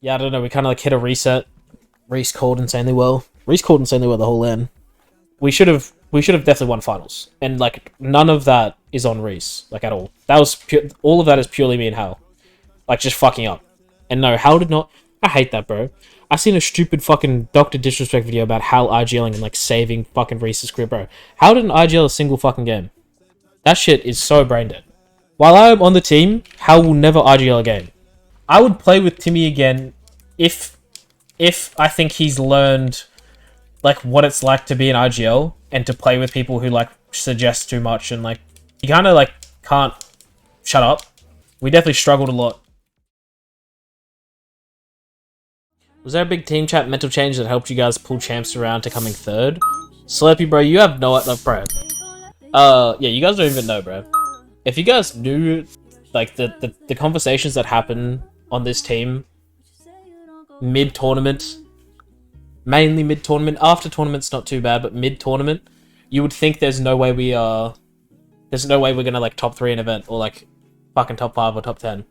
Yeah, I don't know. We kind of like hit a reset. Rhys called insanely well. Rhys called insanely well the whole end. We should have definitely won finals, and like none of that is on Rhys, like at all. That was all of that is purely me and Hal, like just fucking up. And no, Hal did not. I hate that, bro. I seen a stupid fucking Dr. Disrespect video about Hal IGLing and like saving fucking Rhys's career, bro. Hal didn't IGL a single fucking game. That shit is so brain dead. While I am on the team, Hal will never IGL a game. I would play with Timmy again if I think he's learned like what it's like to be an IGL and to play with people who like suggest too much and like you kind of like can't shut up. We definitely struggled a lot. Was there a big team chat mental change that helped you guys pull champs around to coming third? Slurpy, bro, you have no bro. Yeah, you guys don't even know, bro. If you guys knew like the conversations that happen on this team mid-tournament, mainly mid-tournament, after tournament's not too bad, but mid-tournament, you would think there's no way we're gonna like top 3 an event or like fucking top 5 or top 10.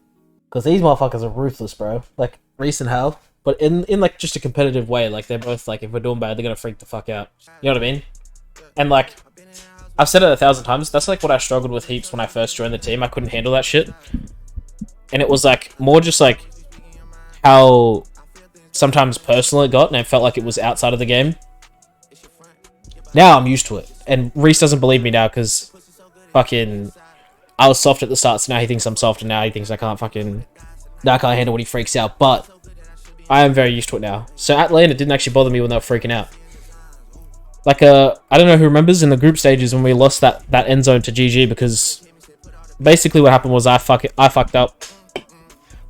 Because these motherfuckers are ruthless, bro. Like Rhys and Hal, but in like just a competitive way. Like they're both like, if we're doing bad, they're gonna freak the fuck out. You know what I mean? And like I've said it 1,000 times. That's like what I struggled with heaps when I first joined the team. I couldn't handle that shit, and it was like more just like how sometimes personal it got, and I felt like it was outside of the game. Now I'm used to it, and Rhys doesn't believe me now because fucking I was soft at the start, so now he thinks I'm soft, and now he thinks I can't handle when he freaks out. But I am very used to it now. So at lane, it didn't actually bother me when they were freaking out. Like, I don't know who remembers in the group stages when we lost that end zone to GG, because basically what happened was I fucked up.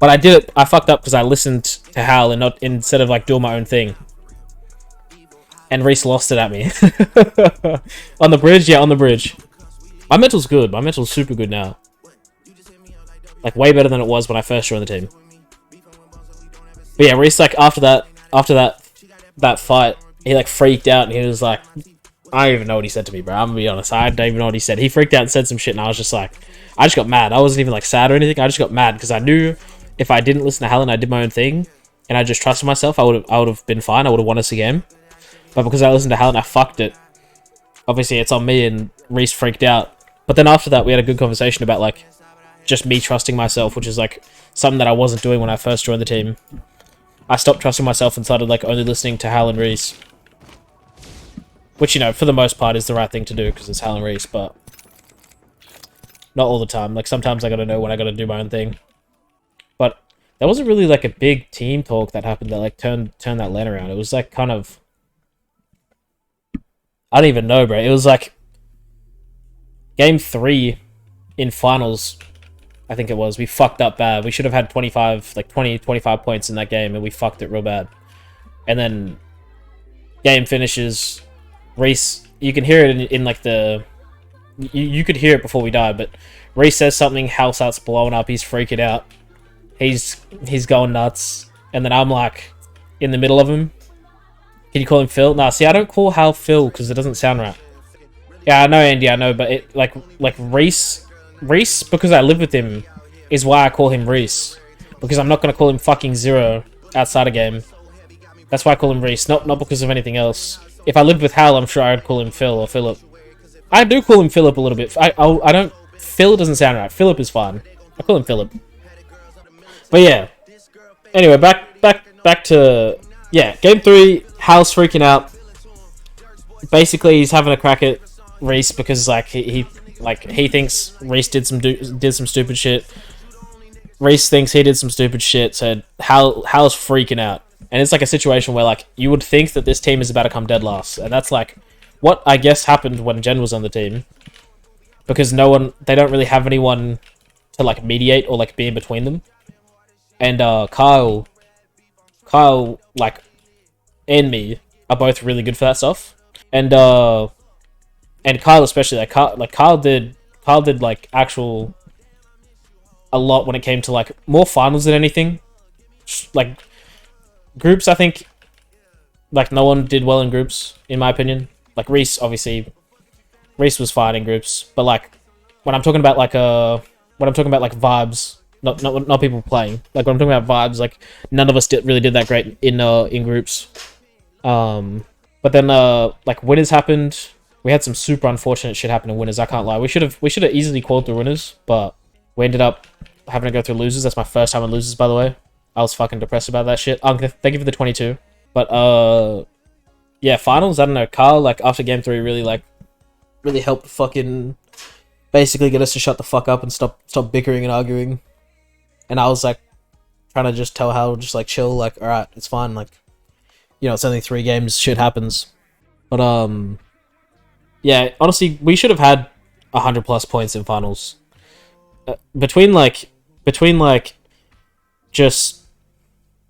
But I fucked up because I listened to Hal and not instead of like doing my own thing. And Rhys lost it at me. On the bridge? Yeah, on the bridge. My mental's good. My mental's super good now. Like way better than it was when I first joined the team. But yeah, Rhys like after that fight, he like freaked out and he was like, I don't even know what he said to me, bro. I'm gonna be honest. I don't even know what he said. He freaked out and said some shit, and I was just like, I just got mad. I wasn't even like sad or anything. I just got mad because I knew if I didn't listen to Hal and I did my own thing and I just trusted myself, I would have been fine. I would have won us a game. But because I listened to Hal and I fucked it, obviously it's on me, and Rhys freaked out. But then after that, we had a good conversation about like just me trusting myself, which is like something that I wasn't doing when I first joined the team. I stopped trusting myself and started like only listening to Hal and Rhys. Which, you know, for the most part is the right thing to do because it's Hal and Rhys, but not all the time. Like sometimes I gotta know when I gotta do my own thing. But there wasn't really like a big team talk that happened that like turned that lane around. It was like kind of, I don't even know, bro. It was like game 3 in finals, I think it was. We fucked up bad. We should have had 25 points in that game, and we fucked it real bad. And then game finishes. Rhys, you can hear it in like the... You could hear it before we died, but Rhys says something, Hal starts blowing up, he's freaking out. He's going nuts. And then I'm like, in the middle of him. Can you call him Phil? Nah, see, I don't call Hal Phil, because it doesn't sound right. Yeah, I know, Andy, I know, but it like Rhys, because I live with him, is why I call him Rhys. Because I'm not going to call him fucking Zer0 outside a game. That's why I call him Rhys, not because of anything else. If I lived with Hal, I'm sure I'd call him Phil or Phillip. I do call him Phillip a little bit. I don't... Phil doesn't sound right. Phillip is fine. I call him Phillip. But yeah. Anyway, back to... Yeah, game 3, Hal's freaking out. Basically, he's having a crack at Rhys because like he thinks Rhys did some stupid shit. Rhys thinks he did some stupid shit, so Hal's freaking out. And it's like a situation where like you would think that this team is about to come dead last, and that's like what I guess happened when Jen was on the team, because they don't really have anyone to like mediate or like be in between them. And Kyle like and me are both really good for that stuff. And Kyle especially, Kyle did like actual a lot when it came to like more finals than anything. Like groups, I think like no one did well in groups in my opinion. Like Rhys was fine in groups, but like when I'm talking about like vibes, not people playing. Like when I'm talking about vibes, like none of us really did that great in groups. But then like winners happened. We had some super unfortunate shit happen in winners. I can't lie. We should have easily called through winners, but we ended up having to go through losers. That's my first time on losers, by the way. I was fucking depressed about that shit. Thank you for the 22. But yeah, finals. I don't know. Carl, like after game 3, really helped fucking basically get us to shut the fuck up and stop bickering and arguing. And I was like trying to just tell Hal, just like chill, like alright, it's fine, like, you know, it's only 3 games, shit happens. But yeah, honestly, we should have had 100+ points in finals. Between just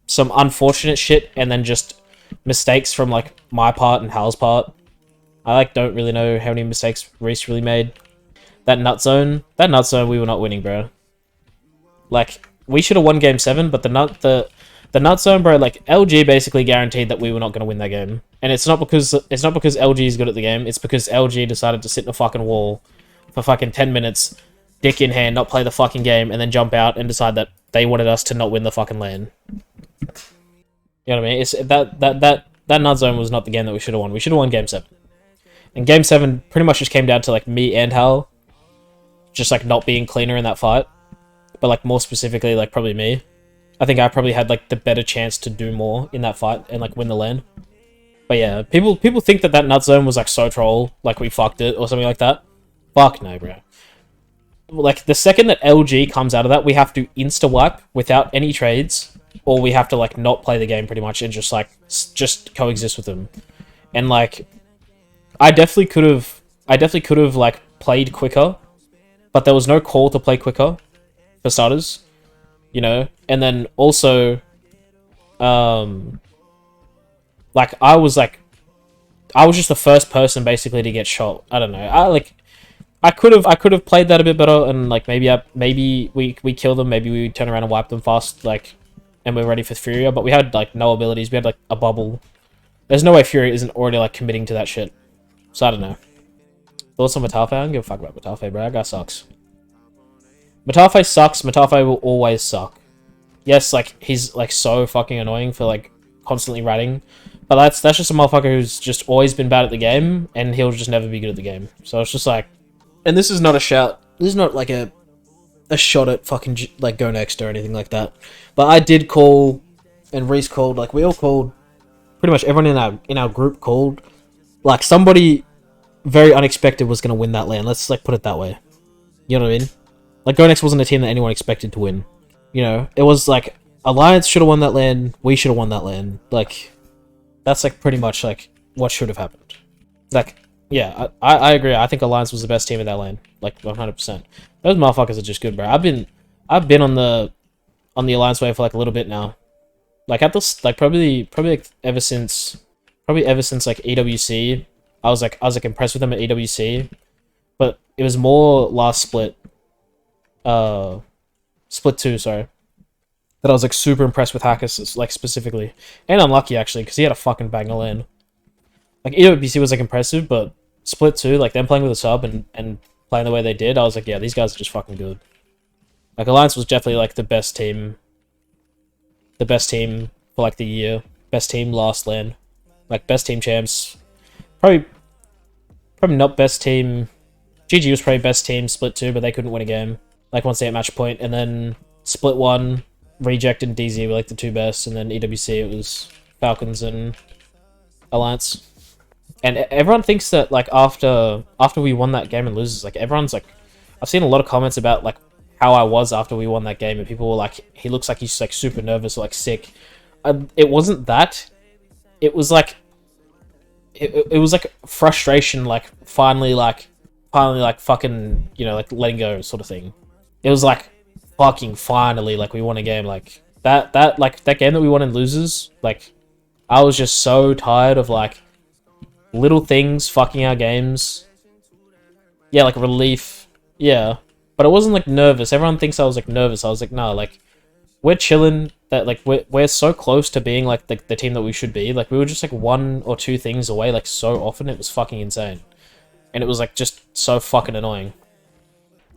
some unfortunate shit and then just mistakes from like my part and Hal's part. I like don't really know how many mistakes Rhys really made. That nut zone, we were not winning, bro. Like we should have won game 7, but the nut zone, bro. Like LG basically guaranteed that we were not going to win that game, and it's not because LG is good at the game. It's because LG decided to sit in a fucking wall for fucking 10 minutes, dick in hand, not play the fucking game, and then jump out and decide that they wanted us to not win the fucking lane. You know what I mean? It's that nut zone was not the game that we should have won. We should have won game 7. And game 7 pretty much just came down to like me and Hal just like not being cleaner in that fight. But like more specifically, like probably me. I think I probably had like the better chance to do more in that fight and like win the lane. But yeah, people think that nut zone was like so troll, like we fucked it or something like that. Fuck no, bro. Like the second that LG comes out of that, we have to insta wipe without any trades, or we have to like not play the game pretty much and just like just coexist with them. And like I definitely could have like played quicker, but there was no call to play quicker for starters, you know. And then also like I was just the first person basically to get shot. I don't know. I could have played that a bit better, and like maybe we kill them, maybe we turn around and wipe them fast, like, and we're ready for Furia. But we had like no abilities. We had like a bubble. There's no way Furia isn't already like committing to that shit. So I don't know. Thoughts on MaTaFe? I don't give a fuck about MaTaFe, bro. That guy sucks. MaTaFe sucks. MaTaFe will always suck. Yes, like he's like so fucking annoying for like constantly ratting, but that's just a motherfucker who's just always been bad at the game, and he'll just never be good at the game. So it's just like. And this is not a shout. This is not like a shot at fucking like Go Next or anything like that. But I did call, and Rhys called. Like we all called. Pretty much everyone in our group called. Like somebody very unexpected was gonna win that lane. Let's like put it that way. You know what I mean? Like Go Next wasn't a team that anyone expected to win. You know, it was like Alliance should have won that lane. We should have won that lane. Like that's like pretty much like what should have happened. Like. Yeah, I agree. I think Alliance was the best team in that lane, like 100%. Those motherfuckers are just good, bro. I've been on the Alliance wave for like a little bit now. Like at this, like probably like ever since like EWC. I was like impressed with them at EWC, but it was more last split, split 2, sorry. That I was like super impressed with Hackers, like specifically, and Unlucky actually, because he had a fucking banger lane. Like EWC was like impressive, but Split 2, like them playing with a sub and playing the way they did, I was like, yeah, these guys are just fucking good. Like Alliance was definitely like the best team for like the year, best team last lane, like best team champs. Probably not best team. GG was probably best team Split 2, but they couldn't win a game. Like once they hit match point, and then Split 1, Reject and DZ were like the 2 best, and then EWC it was Falcons and Alliance. And everyone thinks that like after we won that game and loses, like everyone's like, I've seen a lot of comments about like how I was after we won that game, and people were like, he looks like he's like super nervous or like sick. It wasn't that. It was like, it was like frustration, like finally fucking, you know, like letting go sort of thing. It was like fucking finally, like we won a game, like that game that we won in losers. Like I was just so tired of like little things fucking our games. Yeah, like relief. Yeah. But it wasn't like nervous. Everyone thinks I was like nervous. I was like, nah, like we're chilling. That like we're so close to being like the team that we should be. Like we were just like 1 or 2 things away like so often. It was fucking insane. And it was like just so fucking annoying.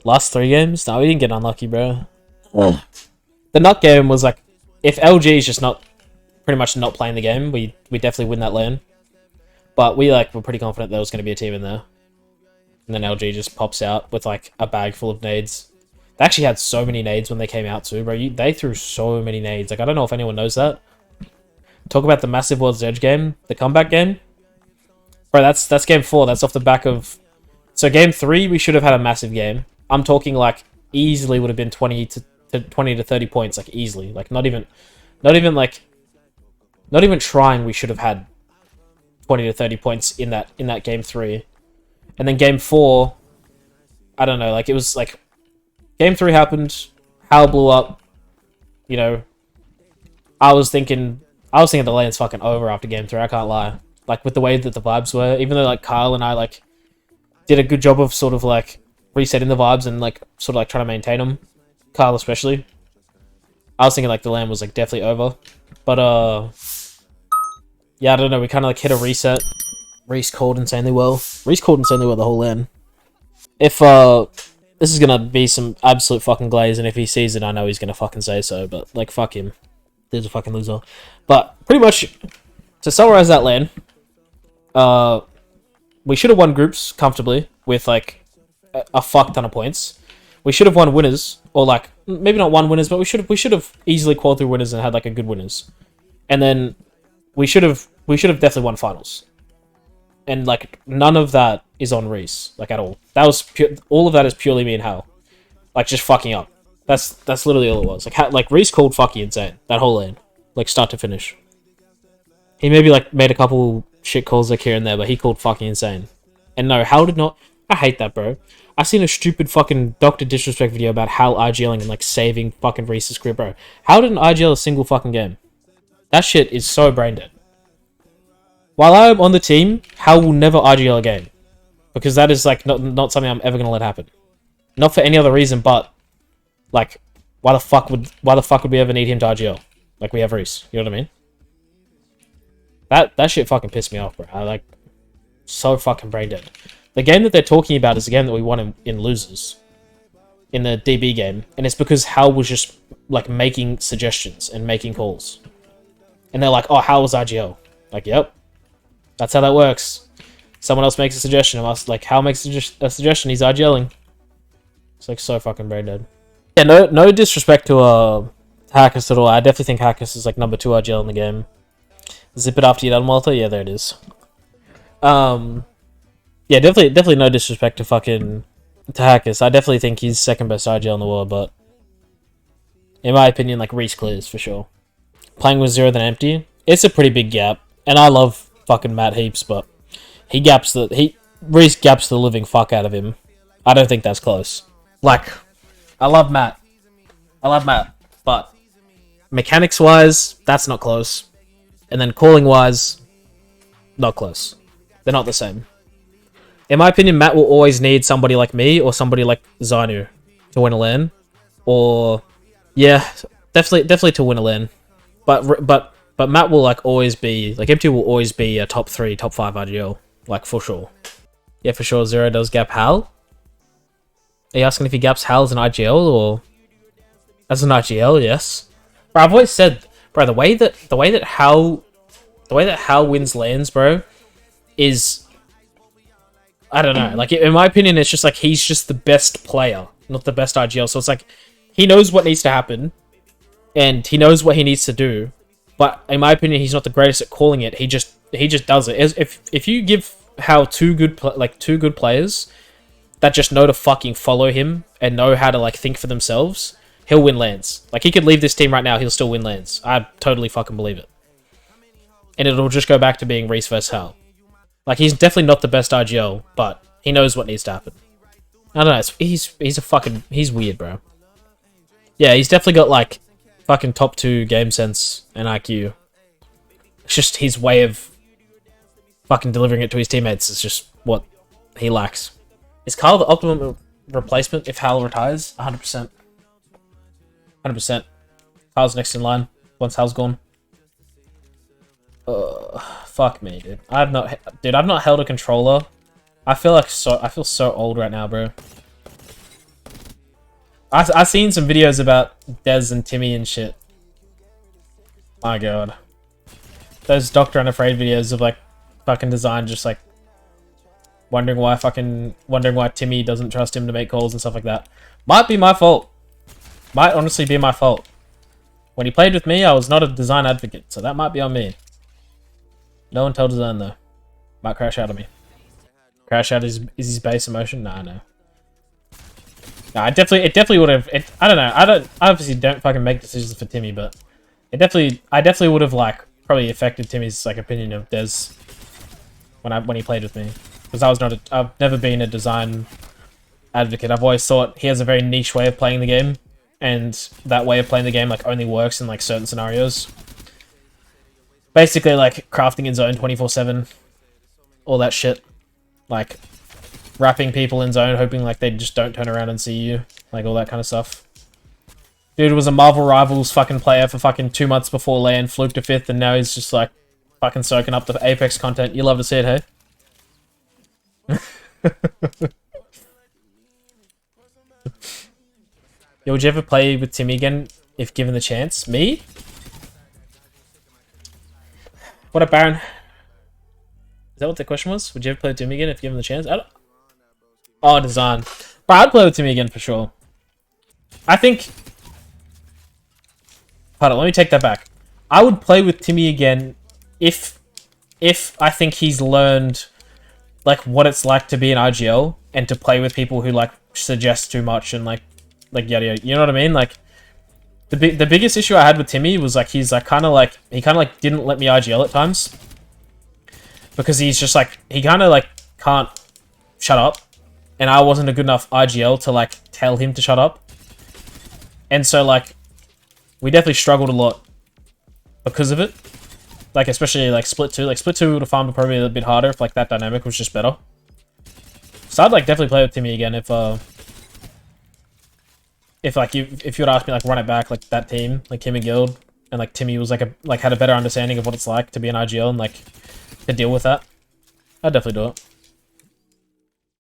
Last 3 games? No, we didn't get unlucky, bro. The nut game was like, if LG is just not pretty much not playing the game, we definitely win that lane. But we were pretty confident there was going to be a team in there. And then LG just pops out with like a bag full of nades. They actually had so many nades when they came out too, bro. They threw so many nades. Like, I don't know if anyone knows that. Talk about the massive World's Edge game, the comeback game. Bro, that's game 4. That's off the back of... So game 3, we should have had a massive game. I'm talking like easily would have been 20 to 30 points, like easily. Like not even trying, we should have had 20 to 30 points in that game 3. And then game 4, I don't know, like it was like game 3 happened, Hal blew up, you know. I was thinking the lane's fucking over after game 3, I can't lie. Like with the way that the vibes were, even though like Kyle and I like did a good job of sort of like resetting the vibes and like sort of like trying to maintain them, Kyle especially. I was thinking like the lane was like definitely over. But yeah, I don't know, we kind of like hit a reset. Rhys called insanely well. Rhys called insanely well the whole lane. If this is gonna be some absolute fucking glaze, and if he sees it, I know he's gonna fucking say so, but like fuck him. He's a fucking loser. But pretty much to summarize that lane, we should have won groups comfortably with like a fuck ton of points. We should have won winners, or like maybe not won winners, but we should have easily qualified through winners and had like a good winners. And then we should have definitely won finals. And like none of that is on Rhys, like at all. That was all of that is purely me and Hal, like just fucking up. That's literally all it was. Like Rhys called fucking insane that whole lane, like start to finish. He maybe like made a couple shit calls like here and there, but he called fucking insane. And no, Hal did not. I hate that, bro. I seen a stupid fucking Dr. Disrespect video about Hal IGLing and like saving fucking Rhys's career, bro. How didn't IGL a single fucking game? That shit is so brain dead. While I'm on the team, Hal will never IGL a game. Because that is like not something I'm ever gonna let happen. Not for any other reason, but like why the fuck would we ever need him to IGL? Like we have Rhys, you know what I mean? That shit fucking pissed me off, bro. I like so fucking brain dead. The game that they're talking about is the game that we won in losers. In the DB game. And it's because Hal was just like making suggestions and making calls. And they're like, oh, Hal was IGL. Like, yep. That's how that works. Someone else makes a suggestion, and us like Hal makes a suggestion, he's IGLing. It's like so fucking brain dead. Yeah, no disrespect to Hackers at all. I definitely think Hackers is like number 2 IGL in the game. Zip it after you're done, Walter. Yeah, there it is. Yeah, definitely no disrespect to fucking Hackers. I definitely think he's second best IGL in the world, but in my opinion, like Rhys clears for sure. Playing with Zer0 than empty, it's a pretty big gap, and I love fucking Matt heaps, but Rhys gaps the living fuck out of him. I don't think that's close. Like, I love Matt, but mechanics wise, that's not close. And then calling wise, not close. They're not the same. In my opinion, Matt will always need somebody like me or somebody like Zer0 to win a lane. Or yeah, definitely to win a lane. But Matt will like always be like M2 will always be a top 3, top 5 IGL, like for sure. Yeah, for sure. Zer0 does gap Hal. Are you asking if he gaps Hal as an IGL or as an IGL? Yes. Bro, I've always said, bro, the way that Hal wins lanes, bro, is I don't know. Like in my opinion, it's just like he's just the best player, not the best IGL. So it's like he knows what needs to happen, and he knows what he needs to do. But in my opinion, he's not the greatest at calling it. He just does it. If you give Hal two good players that just know to fucking follow him and know how to like think for themselves, he'll win lanes. Like he could leave this team right now, he'll still win lanes. I totally fucking believe it. And it'll just go back to being Rhys vs Hal. Like he's definitely not the best IGL, but he knows what needs to happen. I don't know. He's weird, bro. Yeah, he's definitely got like fucking top 2 game sense and IQ. It's just his way of fucking delivering it to his teammates is just what he lacks. Is Kyle the optimum replacement if Hal retires? 100%. 100%. Kyle's next in line once Hal's gone. Fuck me, dude. I've not held a controller. I feel so old right now, bro. I seen some videos about Dez and Timmy and shit. My god. Those Doctor Unafraid videos of like fucking design just like wondering why Timmy doesn't trust him to make calls and stuff like that. Might be my fault. Might honestly be my fault. When he played with me, I was not a design advocate, so that might be on me. No one tell design though. Might crash out of me. Crash out is his base emotion? Nah, no. Nah, it definitely would have. I don't know. I obviously don't fucking make decisions for Timmy, but I definitely would have like probably affected Timmy's like opinion of Dez when he played with me, because I've never been a design advocate. I've always thought he has a very niche way of playing the game, and that way of playing the game like only works in like certain scenarios. Basically, like crafting in zone 24/7, all that shit, like wrapping people in zone, hoping like they just don't turn around and see you, like all that kind of stuff. Dude was a Marvel Rivals fucking player for fucking 2 months before LAN, fluked to 5th, and now he's just like fucking soaking up the Apex content. You love to see it, hey? Yo, would you ever play with Timmy again if given the chance? Me? What up, Baron? Is that what the question was? Would you ever play with Timmy again if given the chance? Oh, design. But I'd play with Timmy again for sure. I think... Hold on, let me take that back. I would play with Timmy again if I think he's learned like what it's like to be an IGL and to play with people who like suggest too much and like yada yada. You know what I mean? Like the biggest issue I had with Timmy was like he kind of like didn't let me IGL at times because he's just like he kind of like can't shut up, and I wasn't a good enough IGL to like tell him to shut up, and so like we definitely struggled a lot because of it. Like especially like Split 2. Like Split 2 would have farmed probably a little bit harder if like that dynamic was just better. So I'd like definitely play with Timmy again if like if you would ask me like run it back like that team, like him and Guild, and like Timmy was like had a better understanding of what it's like to be an IGL and like to deal with that. I'd definitely do it.